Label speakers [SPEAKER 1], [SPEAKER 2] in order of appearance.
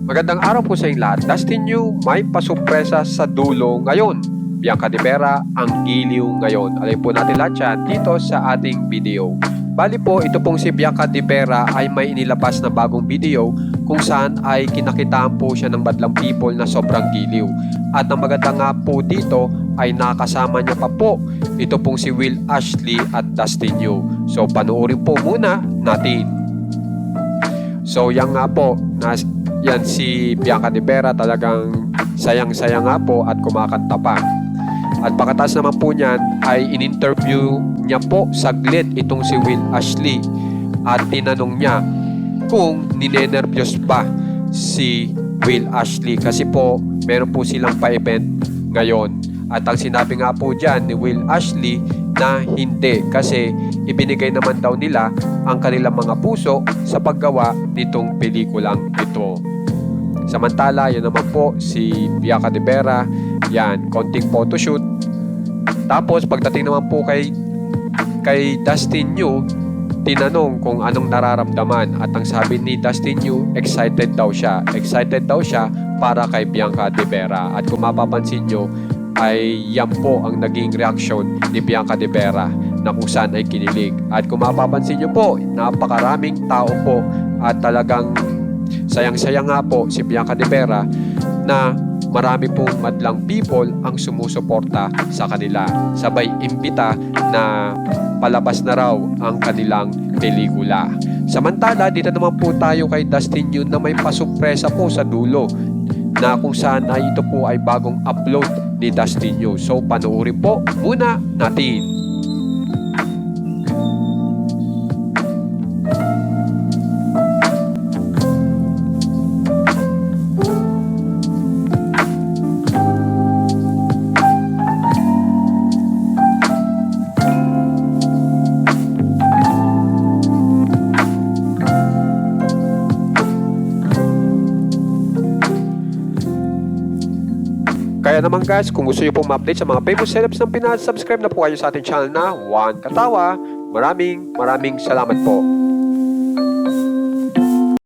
[SPEAKER 1] Magandang araw po sa inyong lahat. Dustin Yu may pasupresa sa dulo ngayon. Bianca De Vera ang giliw ngayon. Alay po natin lahat yan dito sa ating video. Bali po, ito pong si Bianca De Vera ay may inilabas na bagong video kung saan ay kinakitaan po siya ng madlang people na sobrang giliw. At ang maganda nga po dito ay nakasama niya pa po ito pong si Will Ashley at Dustin Yu. So panoorin po muna natin. So yan nga po, yan si Bianca De Vera talagang sayang-sayang nga po at kumakanta pa. At pagkatapos naman po niyan ay in-interview niya po saglit itong si Will Ashley at tinanong niya kung ninenervyos ba si Will Ashley kasi po meron po silang pa-event ngayon. At ang sinabi nga po dyan ni Will Ashley na hindi kasi ibinigay naman daw nila ang kanilang mga puso sa paggawa nitong pelikulang ito. Samantala, yan naman po si Bianca De Vera, yan, konting photoshoot. Tapos pagdating naman po kay Dustin Yu, tinanong kung anong nararamdaman at ang sabi ni Dustin Yu, excited daw siya para kay Bianca De Vera. At kung mapapansin nyo, ay yan po ang naging reaksyon ni Bianca De Vera na kung saan ay kinilig. At kung mapapansin nyo po, napakaraming tao po at talagang sayang-sayang nga po si Bianca De Vera na marami pong madlang people ang sumusuporta sa kanila. Sabay imbita na palabas na raw ang kanilang pelikula. Samantala, dito naman po tayo kay Dustin Yu na may pasupresa po sa dulo na kung saan ay ito po ay bagong upload ni Dustin Yu. So panoorin po muna natin. Kaya naman guys, kung gusto nyo pong ma-update sa mga famous celebs ng Pinas, subscribe na po kayo sa ating channel na Juan Katawa. Maraming salamat po.